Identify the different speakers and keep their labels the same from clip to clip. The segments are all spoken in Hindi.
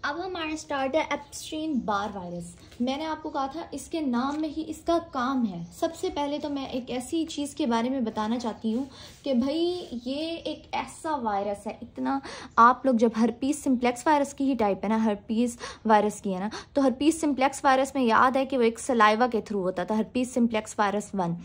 Speaker 1: अब हमारा स्टार्ट है एप्स्टीन बार वायरस। मैंने आपको कहा था इसके नाम में ही इसका काम है। सबसे पहले तो मैं एक ऐसी चीज़ के बारे में बताना चाहती हूँ कि भाई ये एक ऐसा वायरस है, इतना आप लोग जब हर्पीस सिम्प्लेक्स वायरस की ही टाइप है ना, हर्पीस वायरस की है ना, तो हर्पीस सिम्प्लेक्स वायरस में याद है कि वो एक सलाइवा के थ्रू होता था, हर्पीस सिम्प्लेक्स वायरस 1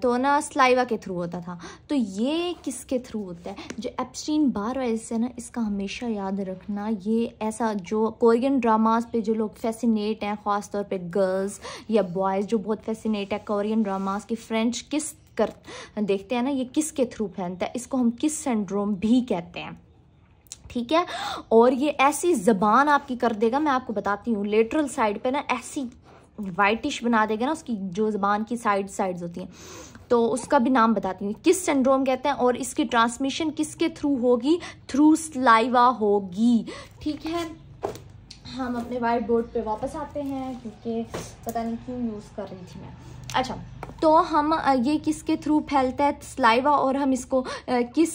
Speaker 1: तो ना सलाइवा के थ्रू होता था। तो ये किसके थ्रू होता है? जो एप्स्टीन बार वायरस है ना, इसका हमेशा याद रखना। ये ऐसा जो कोरियन ड्रामास पे जो लोग फैसिनेट हैं, ख़ास तौर पे गर्ल्स या बॉयज़ जो बहुत फैसिनेट है कोरियन ड्रामास की फ्रेंच किस कर देखते हैं ना, ये किस के थ्रू फैलता है, इसको हम किस सिंड्रोम भी कहते हैं, ठीक है। और ये ऐसी ज़बान आपकी कर देगा, मैं आपको बताती हूँ, लेटरल साइड पे ना ऐसी वाइटिश बना देगा ना, उसकी जो ज़बान की साइड्स होती हैं, तो उसका भी नाम बताती हूँ किस सिंड्रोम कहते हैं। और इसकी ट्रांसमिशन किसके थ्रू होगी? थ्रू सलाइवा होगी, ठीक है। हम अपने वाइट बोर्ड पे वापस आते हैं क्योंकि पता नहीं क्यों यूज़ कर रही थी मैं। अच्छा, तो हम ये किसके थ्रू फैलता है? सलाइवा, और हम इसको किस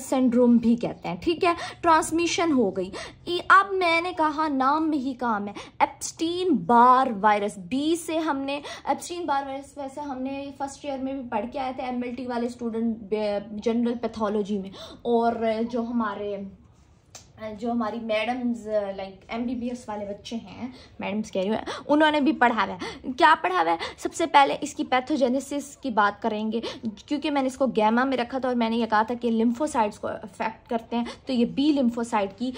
Speaker 1: सिंड्रोम भी कहते हैं, ठीक है। ट्रांसमिशन हो गई। अब मैंने कहा नाम में ही काम है, एप्स्टीन बार वायरस। बी से हमने एप्स्टीन बार वायरस वैसे हमने फर्स्ट ईयर में भी पढ़ के आए थे, MLT वाले स्टूडेंट जनरल पैथोलॉजी में। और जो हमारी मैडम्स लाइक MBBS वाले बच्चे हैं, मैडम्स कह रही हूँ, उन्होंने भी पढ़ा हुआ है। क्या पढ़ा हुआ है? सबसे पहले इसकी पैथोजेनेसिस की बात करेंगे, क्योंकि मैंने इसको गैमा में रखा था और मैंने ये कहा था कि लिम्फोसाइट्स को अफेक्ट करते हैं। तो ये बी लिम्फोसाइट की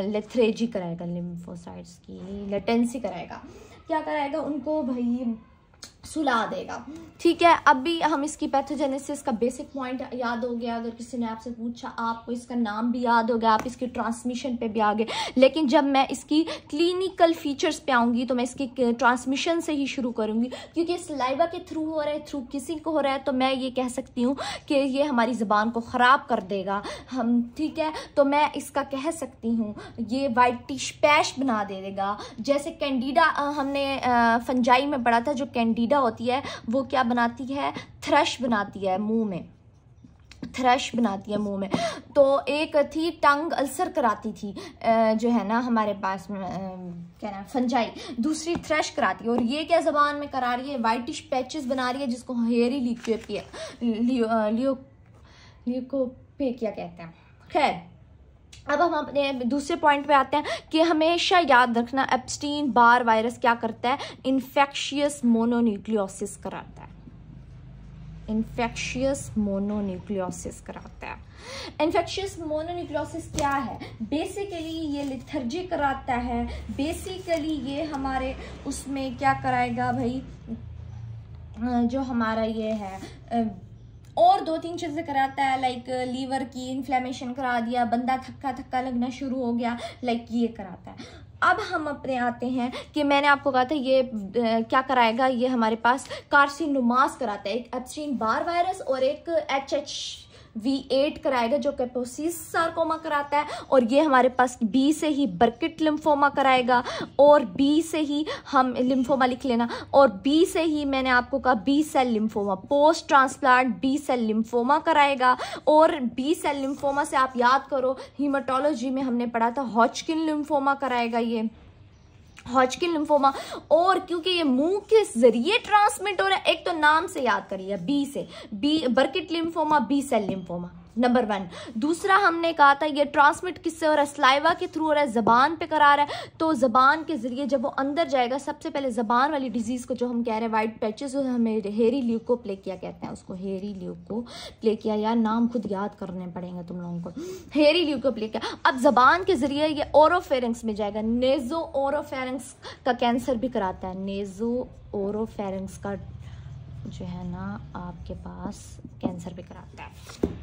Speaker 1: लेथरेजी कराएगा, लिम्फोसाइट्स की लेटेंसी कराएगा। क्या कराएगा? उनको भाई सुला देगा, ठीक है। अब भी हम इसकी पैथोजेनेसिस का बेसिक पॉइंट याद हो गया। अगर किसी ने आपसे पूछा, आपको इसका नाम भी याद हो गया, आप इसकी ट्रांसमिशन पे भी आ गए। लेकिन जब मैं इसकी क्लिनिकल फीचर्स पे आऊँगी तो मैं इसकी ट्रांसमिशन से ही शुरू करूँगी, क्योंकि सलाइवा के थ्रू हो रहा है, थ्रू किसी को हो रहा है, तो मैं ये कह सकती हूँ कि ये हमारी ज़बान को ख़राब कर देगा हम, ठीक है। तो मैं इसका कह सकती हूँ ये वाइटिश पैच बना देगा। जैसे कैंडिडा हमने फंजाई में पढ़ा था, जो कैंडिडा होती है वो क्या बनाती है? थ्रश बनाती है मुंह में, थ्रश बनाती है मुंह में। तो एक थी टंग अल्सर कराती थी जो है ना हमारे पास क्या नाम, फंजाई। दूसरी थ्रश कराती है। और ये क्या ज़बान में करा रही है? वाइटिश पैचेस बना रही है, जिसको हेयरी ल्यूकोपेकिया कहते हैं। खैर, अब हम अपने दूसरे पॉइंट पे आते हैं कि हमेशा याद रखना एप्स्टीन बार वायरस क्या करता है? इन्फेक्शियस मोनोन्यूक्लियोसिस कराता है, इन्फेक्शियस मोनोन्यूक्लियोसिस कराता है। इन्फेक्शियस मोनोन्यूक्लियोसिस क्या है? बेसिकली ये लिथर्जी कराता है। बेसिकली ये हमारे उसमें क्या कराएगा भाई, जो हमारा ये है और 2-3 चीज़ें कराता है, लाइक लीवर की इन्फ्लेमेशन करा दिया, बंदा थक्का थक्का लगना शुरू हो गया, लाइक ये कराता है। अब हम अपने आते हैं कि मैंने आपको कहा था ये क्या कराएगा? ये हमारे पास कार्सिनोमास कराता है। एक एप्स्टीन बार वायरस और एक HHV8 कराएगा जो कैपोसिस सार्कोमा कराता है। और ये हमारे पास बी से ही बर्किट लिम्फोमा कराएगा, और बी से ही हम लिम्फोमा लिख लेना, और बी से ही मैंने आपको कहा B cell lymphoma, post transplant B cell lymphoma कराएगा। और बी सेल लिम्फोमा से आप याद करो, हीमाटोलॉजी में हमने पढ़ा था हॉजकिन लिम्फोमा कराएगा, ये हॉजकिन लिम्फोमा। और क्योंकि ये मुंह के जरिए ट्रांसमिट हो रहा है, एक तो नाम से याद करिए, बी से B Burkitt lymphoma, B cell lymphoma, number 1। दूसरा हमने कहा था ये ट्रांसमिट किससे हो रहा है? सलाइवा के थ्रू हो रहा है, जबान पे करा रहा है। तो जबान के जरिए जब वो अंदर जाएगा, सबसे पहले जबान वाली डिजीज को जो हम कह रहे हैं वाइट पैचेस, हमें हेरी ल्यूकोप्लेकिया कहते हैं उसको, हेरी ल्यूकोप्लेकिया, यार नाम खुद याद करने पड़ेंगे तुम लोगों को, हेरी ल्यूकोप्लेकिया। अब जबान के जरिए ये ओरोफेरिंक्स में जाएगा, नेजो ओरोफेरिंक्स का कैंसर भी कराता है। नेजो ओरोफेरिंक्स का जो है ना आपके पास कैंसर भी कराता है।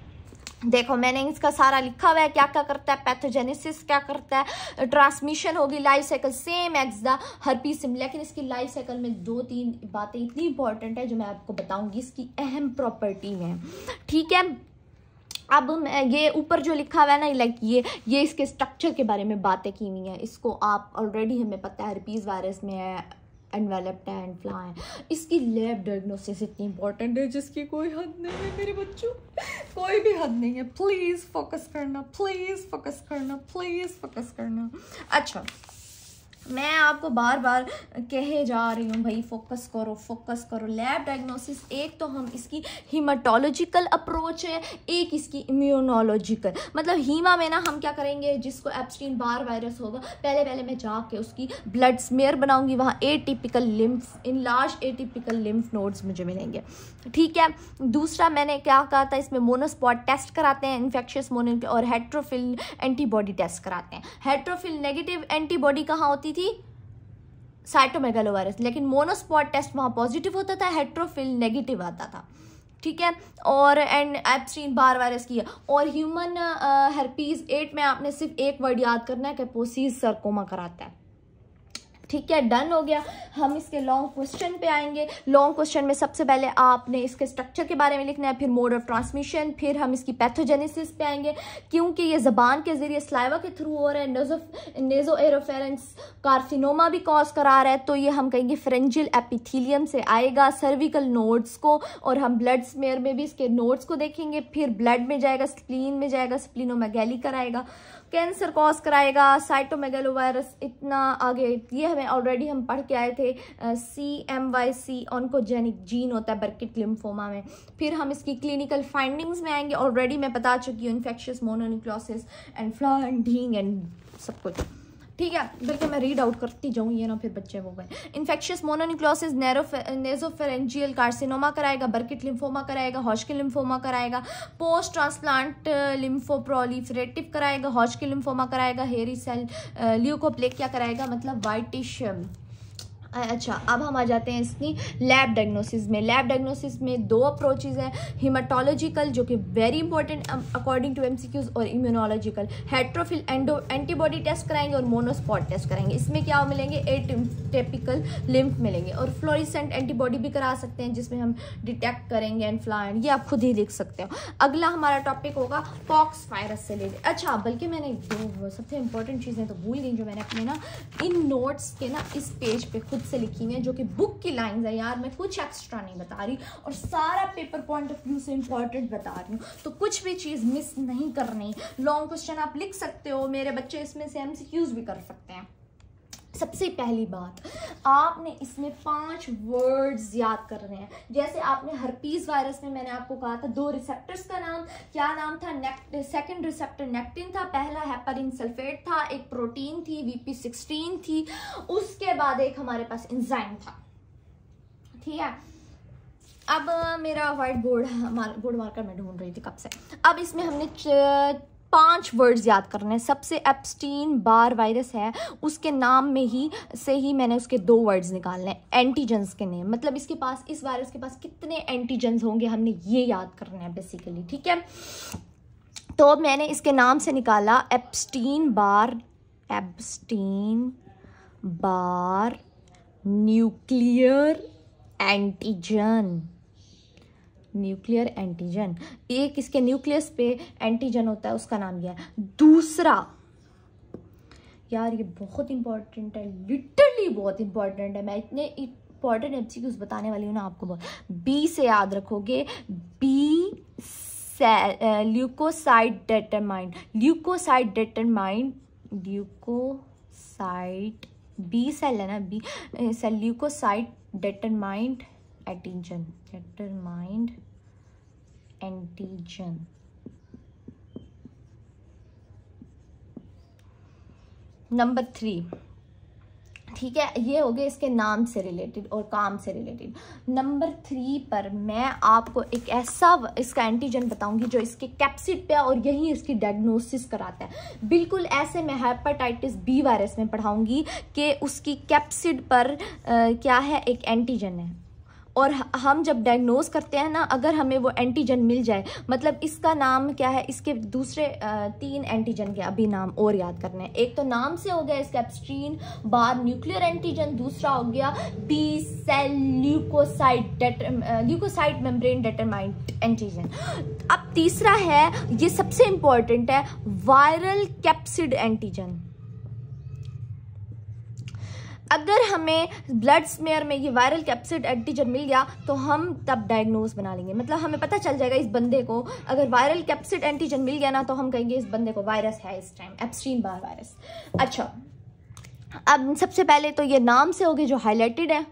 Speaker 1: देखो मैंने इसका सारा लिखा हुआ है, क्या क्या करता है, पैथोजेनेसिस क्या करता है, ट्रांसमिशन होगी, life cycle same as the herpes simplex. लेकिन इसकी लाइफ साइकिल में 2-3 बातें इतनी इंपॉर्टेंट है जो मैं आपको बताऊंगी इसकी अहम प्रॉपर्टी में, ठीक है। अब ये ऊपर जो लिखा हुआ है ना, लाइक ये इसके स्ट्रक्चर के बारे में बातें की हुई हैं। इसको आप ऑलरेडी हमें पता है हर्पीस वायरस में एनवेलप्ड है, एनफ्ला है। इसकी लैब डायग्नोसिस इतनी इंपॉर्टेंट है जिसकी कोई हद नहीं है मेरे बच्चों, कोई भी हद नहीं है। प्लीज़ फोकस करना, प्लीज़ फोकस करना, प्लीज़ फोकस करना। अच्छा, मैं आपको बार बार कहे जा रही हूँ भाई फोकस करो, फोकस करो। लैब डायग्नोसिस, एक तो हम इसकी हीमाटोलॉजिकल अप्रोच है, एक इसकी इम्यूनोलॉजिकल। मतलब हीमा में ना हम क्या करेंगे, जिसको एप्स्टीन बार वायरस होगा, पहले मैं जाके उसकी ब्लड स्मेयर बनाऊंगी, वहाँ atypical lymph, enlarge atypical lymph nodes मुझे मिलेंगे, ठीक है। दूसरा मैंने क्या कहा था, इसमें मोनोस्पॉट टेस्ट कराते हैं, इन्फेक्शियस मोनो, और हेट्रोफिल एंटीबॉडी टेस्ट कराते हैं। हेट्रोफिल नेगेटिव एंटीबॉडी कहाँ होती थी, साइटोमेगालोवायरस, लेकिन मोनोस्पॉट टेस्ट वहाँ पॉजिटिव होता था, हेट्रोफिल नेगेटिव आता था, ठीक है। और एप्स्टीन बार वायरस की है। और ह्यूमन हेर्पीज 8 में आपने सिर्फ एक वर्ड याद करना है, कैपोसिस सरकोमा कराता है, ठीक है। डन हो गया। हम इसके लॉन्ग क्वेश्चन पे आएंगे। लॉन्ग क्वेश्चन में सबसे पहले आपने इसके स्ट्रक्चर के बारे में लिखना है, फिर मोड ऑफ ट्रांसमिशन, फिर हम इसकी पैथोजेनेसिस पे आएंगे, क्योंकि ये ज़बान के जरिए स्लाइवा के थ्रू हो रहा है। नेज़ोएरोफेरेंस कार्सिनोमा भी कॉज करा रहा है, तो ये हम कहेंगे फ्रेंजियल एपिथीलियम से आएगा, सर्विकल नोड्स को, और हम ब्लड स्मेयर में भी इसके नोड्स को देखेंगे। फिर ब्लड में जाएगा, स्प्लीन में जाएगा, स्प्लीनोमेगैली कराएगा, कैंसर कॉज कराएगा, साइटोमेगालोवायरस, इतना आगे ये हमें ऑलरेडी हम पढ़ के आए थे। CMYC ऑन्कोजेनिक जीन होता है बर्किट लिम्फोमा में। फिर हम इसकी क्लिनिकल फाइंडिंग्स में आएंगे, ऑलरेडी मैं बता चुकी हूँ, infectious mononucleosis and flying and सब कुछ, ठीक है। बल्कि मैं रीड आउट करती जाऊँ, ये ना फिर बच्चे हो गए। इन्फेक्शियस मोनोन्यूक्लियोसिस नेज़ोफेरेंजियल कार्सिनोमा कराएगा, बर्किट लिम्फोमा कराएगा, हॉजकिन लिम्फोमा कराएगा, पोस्ट ट्रांसप्लांट लिम्फोप्रोलिफरेटिव कराएगा, हॉजकिन लिम्फोमा कराएगा, हेरी सेल ल्यूकोप्लेकिया कराएगा, मतलब वाइटिश। अच्छा, अब हम आ जाते हैं इसकी लैब डायग्नोसिस में। लैब डायग्नोसिस में दो अप्रोचेज है, हीमाटोलॉजिकल जो कि very important according to MCQs, और इम्यूनोलॉजिकल। हेट्रोफिल एंटीबॉडी टेस्ट कराएंगे और मोनोस्पॉट टेस्ट कराएंगे। इसमें क्या मिलेंगे, एटिपिकल लिम्फ मिलेंगे, और फ्लोरेसेंट एंटीबॉडी भी करा सकते हैं जिसमें हम डिटेक्ट करेंगे एनफ्लाइन, ये आप खुद ही देख सकते हो। अगला हमारा टॉपिक होगा पॉक्स वायरस से रिलेटेड। अच्छा, बल्कि मैंने दो सबसे इंपॉर्टेंट चीज़ें तो भूल गई जो मैंने अपने ना इन नोट्स के ना इस पेज पे खुद से लिखी हुई है, जो कि बुक की लाइंस है यार, मैं कुछ एक्स्ट्रा नहीं बता रही और सारा पेपर पॉइंट ऑफ व्यू से इंपॉर्टेंट बता रही हूँ, तो कुछ भी चीज़ मिस नहीं करनी। लॉन्ग क्वेश्चन आप लिख सकते हो, मेरे बच्चे इसमें से MCQs भी कर सकते हैं। सबसे पहली बात, आपने इसमें 5 वर्ड्स याद करने हैं। जैसे आपने हर्पीज वायरस में मैंने आपको कहा था 2 रिसेप्टर्स का नाम, क्या नाम था, सेकंड रिसेप्टर नेक्टिन था, पहला हेपारिन सल्फेट था, एक प्रोटीन थी VP16 थी, उसके बाद एक हमारे पास एंजाइम था, ठीक है। अब मेरा व्हाइट बोर्ड मार्कर मैं ढूंढ रही थी कब से। अब इसमें हमने 5 वर्ड्स याद करने हैं। सबसे एप्स्टीन बार वायरस है, उसके नाम में ही से ही मैंने उसके 2 वर्ड्स निकालने हैं, एंटीजेंस के नेम, मतलब इसके पास, इस वायरस के पास कितने एंटीजेंस होंगे हमने ये याद करना है बेसिकली, ठीक है। तो मैंने इसके नाम से निकाला एप्स्टीन बार न्यूक्लियर एंटीजन। न्यूक्लियर एंटीजन, एक इसके न्यूक्लियस पे एंटीजन होता है, उसका नाम यह है। दूसरा, यार ये बहुत इंपॉर्टेंट है, लिटरली बहुत इंपॉर्टेंट है, मैं इतने इंपॉर्टेंट MCQs बताने वाली हूँ ना आपको, बहुत B से याद रखोगे, B leukocyte determine, B cell है ना, B cell leukocyte determined antigen. Number 3, ठीक है, ये हो गया इसके नाम से रिलेटेड और काम से रिलेटेड। नंबर 3 पर मैं आपको एक ऐसा इसका एंटीजन बताऊंगी जो इसके कैप्सिड पे और यही इसकी डायग्नोसिस कराता है। बिल्कुल ऐसे मैं हेपेटाइटिस B वायरस में पढ़ाऊंगी कि उसकी कैप्सिड पर क्या है, एक एंटीजन है, और हम जब डायग्नोज करते हैं ना, अगर हमें वो एंटीजन मिल जाए, मतलब इसका नाम क्या है, इसके दूसरे 3 एंटीजन के अभी नाम और याद करने हैं। एक तो नाम से हो गया इसका एप्स्टीन बार न्यूक्लियर एंटीजन, दूसरा हो गया B cell leukocyte membrane determined antigen. अब तीसरा है, ये सबसे इंपॉर्टेंट है, वायरल कैप्सिड एंटीजन। अगर हमें ब्लड स्मेयर में ये वायरल कैप्सिड एंटीजन मिल गया तो हम तब डायग्नोज बना लेंगे, मतलब हमें पता चल जाएगा इस बंदे को, अगर वायरल कैप्सिड एंटीजन मिल गया ना तो हम कहेंगे इस बंदे को वायरस है इस टाइम, एप्स्टीन बार वायरस। अच्छा, अब सबसे पहले तो ये नाम से हो गए जो हाईलाइटेड है,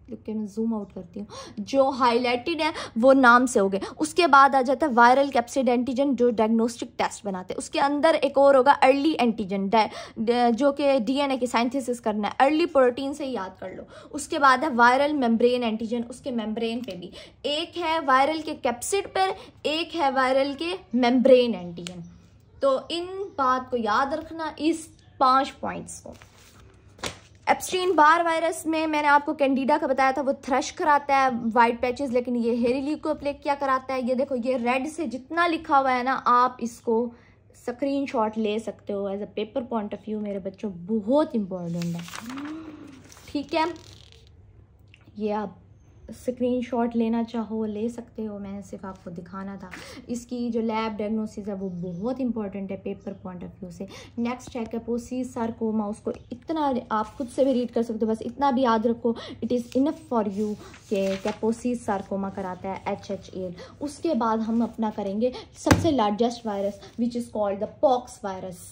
Speaker 1: लेकिन मैं जूम आउट करती हूँ, जो हाईलाइटेड है वो नाम से हो गए। उसके बाद आ जाता है वायरल कैप्सिड एंटीजन जो डायग्नोस्टिक टेस्ट बनाते हैं। उसके अंदर एक और होगा अर्ली एंटीजन जो कि डीएनए की साइंथेसिस करना है, अर्ली प्रोटीन से याद कर लो। उसके बाद है वायरल मेम्ब्रेन एंटीजन, उसके मेम्ब्रेन पे भी एक है वायरल के कैप्सिड पर, एक है वायरल के मेम्ब्रेन एंटीजन। तो इन बात को याद रखना, इस 5 पॉइंट्स को। एप्स्टीन बार वायरस में मैंने आपको कैंडिडा का बताया था, वो थ्रश कराता है वाइट पैचेस, लेकिन ये हेरी ल्यूकोप्लेक क्या कराता है, ये देखो ये रेड से जितना लिखा हुआ है ना, आप इसको स्क्रीनशॉट ले सकते हो as a paper point of view मेरे बच्चों, बहुत इंपॉर्टेंट है, ठीक है। ये आप स्क्रीनशॉट लेना चाहो ले सकते हो, मैंने सिर्फ आपको दिखाना था। इसकी जो लैब डायग्नोसिस है वो बहुत इंपॉर्टेंट है पेपर पॉइंट ऑफ व्यू से। नेक्स्ट है कैपोसिस सार्कोमा, उसको इतना आप खुद से भी रीड कर सकते हो, बस इतना भी याद रखो, it is enough for you कि कैपोसिस सार्कोमा कराता है HHAL। उसके बाद हम अपना करेंगे सबसे largest virus which is called the pox virus.